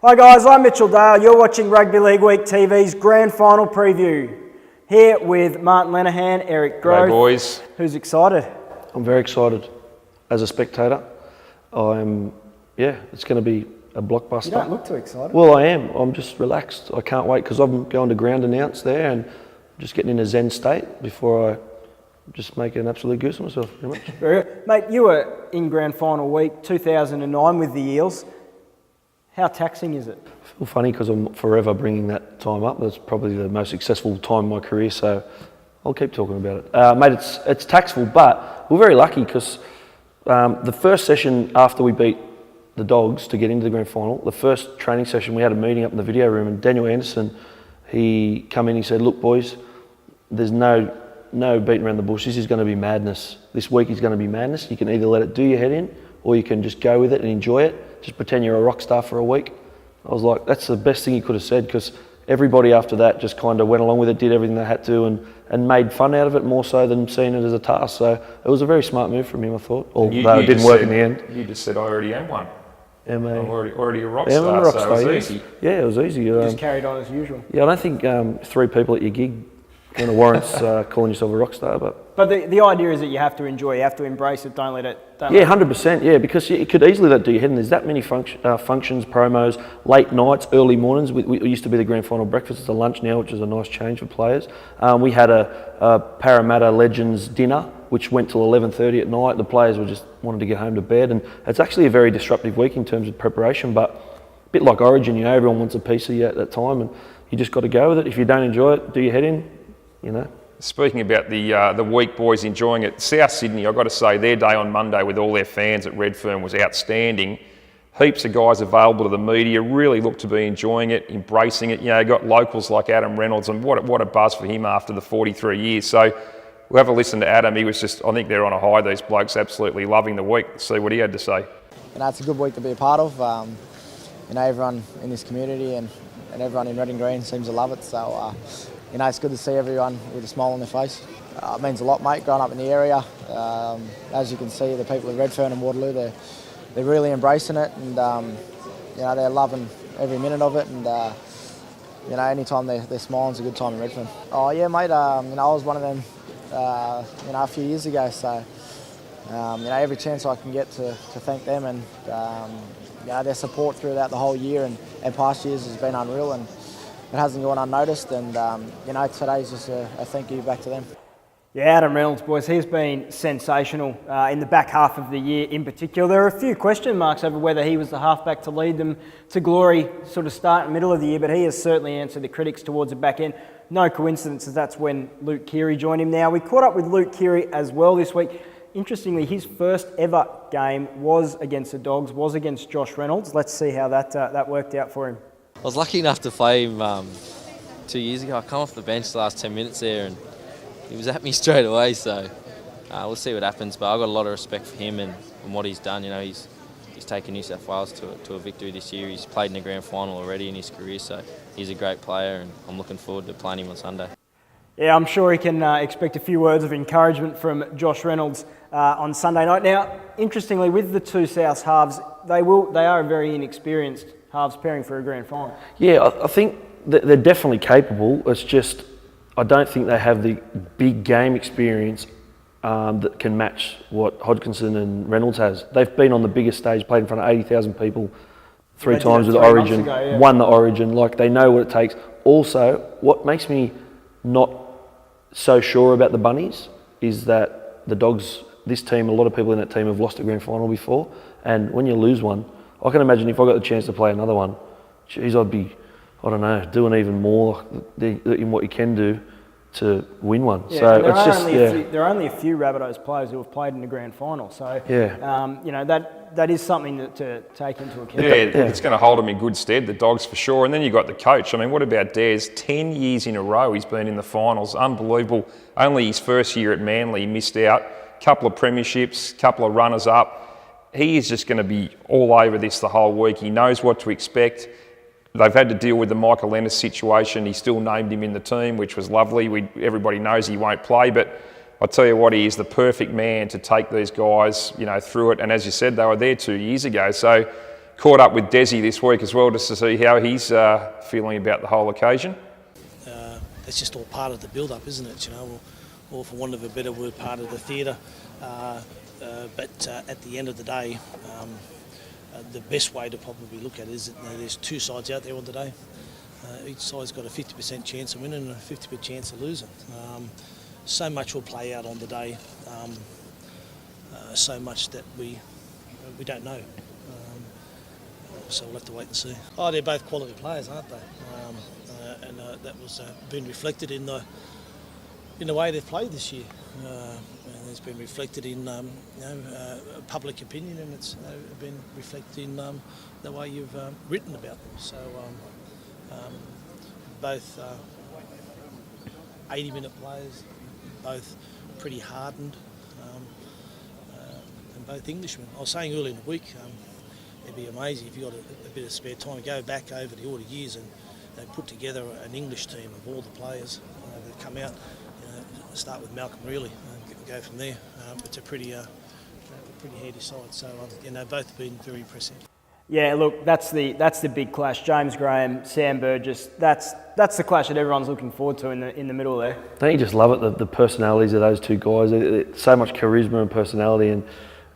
Hi guys, I'm Mitchell Dale. You're watching Rugby League Week TV's Grand Final preview. Here with Martin Lenihan, Eric Grove. Hey boys. Who's excited? I'm very excited as a spectator. It's going to be a blockbuster. You don't look too excited. Well, I am. I'm just relaxed. I can't wait because I'm going to ground announce there and just getting in a zen state before I just make an absolute goose of myself. Pretty much. Very good. Mate, you were in Grand Final week 2009 with the Eels. How taxing is it? I feel funny because I'm forever bringing that time up. That's probably the most successful time in my career, so I'll keep talking about it. Mate, it's taxful, but we're very lucky because the first session after we beat the Dogs to get into the Grand Final, the first training session, we had a meeting up in the video room, and Daniel Anderson, he come in, he said, "Look, boys, there's no beating around the bush. This is going to be madness. This week is going to be madness. You can either let it do your head in, or you can just go with it and enjoy it. Just pretend you're a rock star for a week." I was like, that's the best thing he could have said, because everybody after that just kind of went along with it, did everything they had to, and made fun out of it more so than seeing it as a task. So it was a very smart move from him, I thought, although it didn't work in the end. You just said, I already am one. I'm already a rock I'm star, a rock so star, it was easy. Yeah, it was easy. Just carried on as usual. Yeah, I don't think 3 people at your gig kind of warrants calling yourself a rock star, but the idea is that you have to enjoy, you have to embrace it, don't let it... 100%, yeah, because it could easily let do your head, and there's that many functions, promos, late nights, early mornings. We used to be the Grand Final breakfast, it's a lunch now, which is a nice change for players. We had a Parramatta Legends dinner, which went till 11:30 at night. The players were just wanted to get home to bed, and it's actually a very disruptive week in terms of preparation, but a bit like Origin, everyone wants a piece of you at that time, and you just got to go with it. If you don't enjoy it, do your head in, Speaking about the week, boys enjoying it, South Sydney, I've got to say, their day on Monday with all their fans at Redfern was outstanding. Heaps of guys available to the media, really looked to be enjoying it, embracing it. Got locals like Adam Reynolds, and what a buzz for him after the 43 years. So we'll have a listen to Adam. He was just, I think they're on a high, these blokes, absolutely loving the week. Let's see what he had to say. It's a good week to be a part of. Everyone in this community and everyone in Red and Green seems to love it. So, it's good to see everyone with a smile on their face. It means a lot, mate, growing up in the area. As you can see, the people in Redfern and Waterloo, they're really embracing it, and they're loving every minute of it. And anytime they're smiling, it's a good time in Redfern. Oh yeah, mate. I was one of them, a few years ago. So, every chance I can get to thank them, and their support throughout the whole year and past years has been unreal, and it hasn't gone unnoticed, and today's just a thank you back to them. Yeah, Adam Reynolds, boys, he's been sensational in the back half of the year in particular. There are a few question marks over whether he was the halfback to lead them to glory sort of start and middle of the year, but he has certainly answered the critics towards the back end. No coincidence as that's when Luke Keary joined him. Now, we caught up with Luke Keary as well this week. Interestingly, his first ever game was against the Dogs, was against Josh Reynolds. Let's see how that worked out for him. I was lucky enough to play him 2 years ago. I come off the bench the last 10 minutes there, and he was at me straight away. So we'll see what happens. But I've got a lot of respect for him and what he's done. He's taken New South Wales to a victory this year. He's played in the grand final already in his career, so he's a great player, and I'm looking forward to playing him on Sunday. Yeah, I'm sure he can expect a few words of encouragement from Josh Reynolds on Sunday night. Now, interestingly, with the two South halves, they are a very inexperienced halves pairing for a grand final. Yeah, I think that they're definitely capable. It's just I don't think they have the big game experience that can match what Hodgkinson and Reynolds has. They've been on the biggest stage, played in front of 80,000 people three times with Origin, won the Origin. Like, they know what it takes. Also, what makes me not so sure about the Bunnies is that the Dogs, this team, a lot of people in that team have lost a grand final before, and when you lose one, I can imagine if I got the chance to play another one, geez, I'd be, doing even more in what you can do to win one. Yeah, so it's just, there are only a few Rabbitohs players who have played in the grand final. So, that is something to take into account. Yeah, it's going to hold them in good stead, the Dogs for sure. And then you've got the coach. I mean, what about Des? 10 years in a row he's been in the finals. Unbelievable. Only his first year at Manly he missed out. Couple of premierships, couple of runners-up. He is just going to be all over this the whole week. He knows what to expect. They've had to deal with the Michael Ennis situation. He still named him in the team, which was lovely. Everybody knows he won't play, but I tell you what, he is the perfect man to take these guys, through it. And as you said, they were there 2 years ago. So caught up with Desi this week as well, just to see how he's feeling about the whole occasion. It's just all part of the build-up, isn't it? You know, or for want of a better word, part of the theatre. But at the end of the day, the best way to probably look at it is that there's two sides out there on the day. Each side's got a 50% chance of winning and a 50% chance of losing. So much will play out on the day, so much that we don't know. So we'll have to wait and see. Oh, they're both quality players, aren't they? And that was been reflected in the way they've played this year. And it's been reflected in public opinion, and it's been reflected in the way you've written about them. So both 80-minute players, both pretty hardened, and both Englishmen. I was saying earlier in the week, it'd be amazing if you got a bit of spare time to go back over the order years and put together an English team of all the players that come out. Start with Malcolm really and go from there. It's a pretty handy side. So both have been very impressive. Yeah, look, that's the big clash. James Graham, Sam Burgess. That's the clash that everyone's looking forward to in the middle there. Don't you just love it, the personalities of those two guys? So much charisma and personality,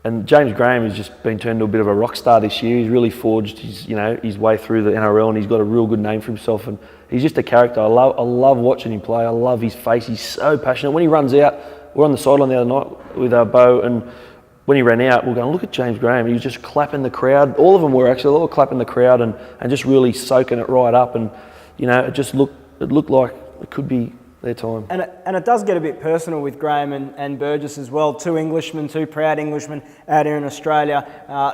and James Graham has just been turned into a bit of a rock star this year. He's really forged his way through the NRL, and he's got a real good name for himself. And he's just a character. I love watching him play. I love his face. He's so passionate. When he runs out, we're on the sideline the other night with our Bo, and when he ran out, we're going, look at James Graham. He was just clapping the crowd. All of them were actually. They were clapping the crowd and just really soaking it right up. And it looked like it could be their time. And it does get a bit personal with Graham and Burgess as well. Two Englishmen, two proud Englishmen out here in Australia.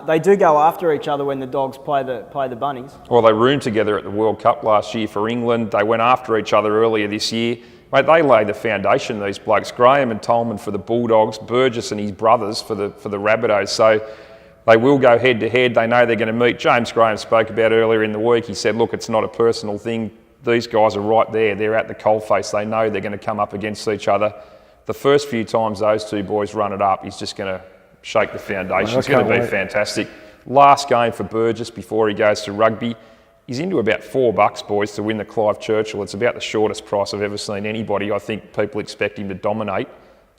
They do go after each other when the Dogs play the Bunnies. Well, they roomed together at the World Cup last year for England. They went after each other earlier this year. Mate, they laid the foundation, these blokes. Graham and Tolman for the Bulldogs, Burgess and his brothers for the Rabbitohs. So they will go head to head. They know they're going to meet. James Graham spoke about earlier in the week. He said, look, it's not a personal thing. These guys are right there. They're at the coalface. They know they're going to come up against each other. The first few times those two boys run it up, he's just going to shake the foundation. It's going to be fantastic. Last game for Burgess before he goes to rugby. He's into about $4, boys, to win the Clive Churchill. It's about the shortest price I've ever seen anybody. I think people expect him to dominate.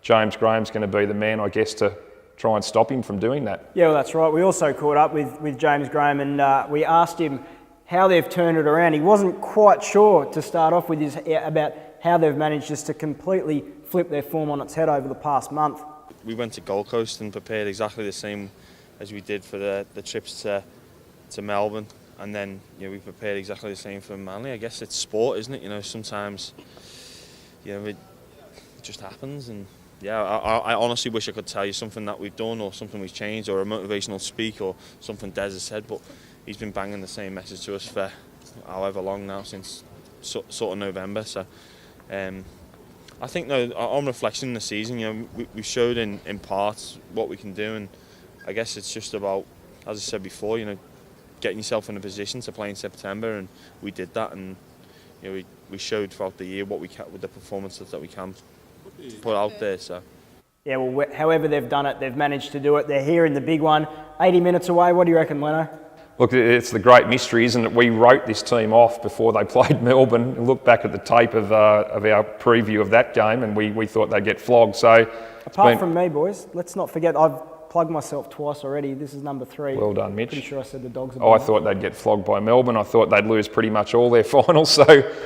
James Graham's going to be the man, I guess, to try and stop him from doing that. Yeah, well, that's right. We also caught up with James Graham, and we asked him how they've turned it around. He wasn't quite sure to start off with about how they've managed just to completely flip their form on its head over the past month. We went to Gold Coast and prepared exactly the same as we did for the trips to Melbourne. And then we prepared exactly the same for Manly. I guess it's sport, isn't it? Sometimes it just happens. And I honestly wish I could tell you something that we've done or something we've changed or a motivational speak or something Des has said, but he's been banging the same message to us for however long now, since sort of November. So I think on reflection in the season, we showed in parts what we can do, and I guess it's just about, as I said before, getting yourself in a position to play in September, and we did that, and we showed throughout the year what we can with the performances that we can put out there. So yeah, well, however they've done it, they've managed to do it. They're here in the big one, 80 minutes away. What do you reckon, Leno? Look, it's the great mystery, isn't it? We wrote this team off before they played Melbourne. And look back at the tape of our preview of that game, and we thought they'd get flogged. So apart from me, boys, let's not forget I've plugged myself twice already. This is number 3. Well done, Mitch. Pretty sure I said the Dogs. I thought they'd get flogged by Melbourne. I thought they'd lose pretty much all their finals. So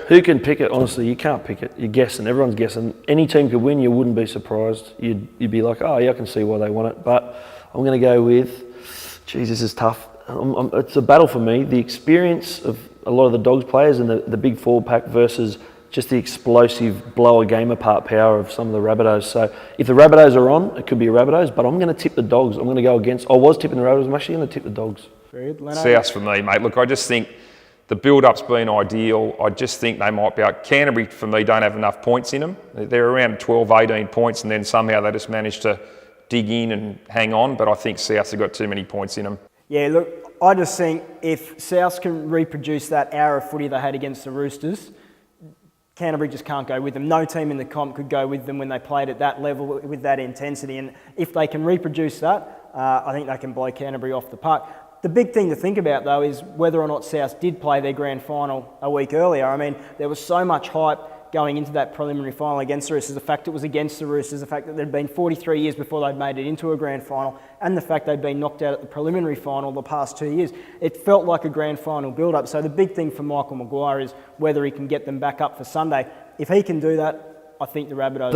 who can pick it? Honestly, you can't pick it. You're guessing. Everyone's guessing. Any team could win. You wouldn't be surprised. You'd be like, oh yeah, I can see why they won it. But I'm going to go with, geez, this is tough. It's a battle for me. The experience of a lot of the Dogs players and the big forward pack versus just the explosive blow a game apart power of some of the Rabbitohs. So if the Rabbitohs are on, it could be a Rabbitohs, but I'm going to tip the Dogs. I'm going to go against. I was tipping the Rabbitohs. I'm actually going to tip the Dogs. Very good. Leno? South for me, mate. Look, I just think the build-up's been ideal. I just think they might be out. Canterbury, for me, don't have enough points in them. They're around 12, 18 points, and then somehow they just managed to dig in and hang on. But I think Souths have got too many points in them. Yeah, look, I just think if Souths can reproduce that hour of footy they had against the Roosters, Canterbury just can't go with them. No team in the comp could go with them when they played at that level with that intensity. And if they can reproduce that, I think they can blow Canterbury off the park. The big thing to think about, though, is whether or not South did play their grand final a week earlier. I mean, there was so much hype going into that preliminary final against the Roosters, the fact it was against the Roosters, the fact that there'd been 43 years before they'd made it into a grand final, and the fact they'd been knocked out at the preliminary final the past 2 years. It felt like a grand final build-up. So the big thing for Michael Maguire is whether he can get them back up for Sunday. If he can do that, I think the Rabbitohs...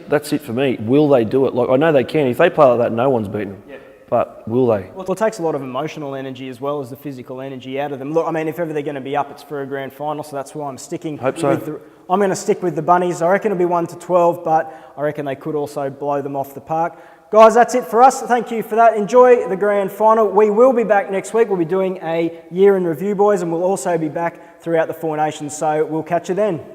That's it for me. Will they do it? Like, I know they can. If they play like that, no one's beaten them. Yeah. But will they? Well, it takes a lot of emotional energy as well as the physical energy out of them. Look, I mean, if ever they're going to be up, it's for a grand final, so that's why I'm sticking Hope so. with the... I'm going to stick with the Bunnies. I reckon it'll be 1-12, but I reckon they could also blow them off the park. Guys, that's it for us. Thank you for that. Enjoy the grand final. We will be back next week. We'll be doing a year in review, boys, and we'll also be back throughout the Four Nations, so we'll catch you then.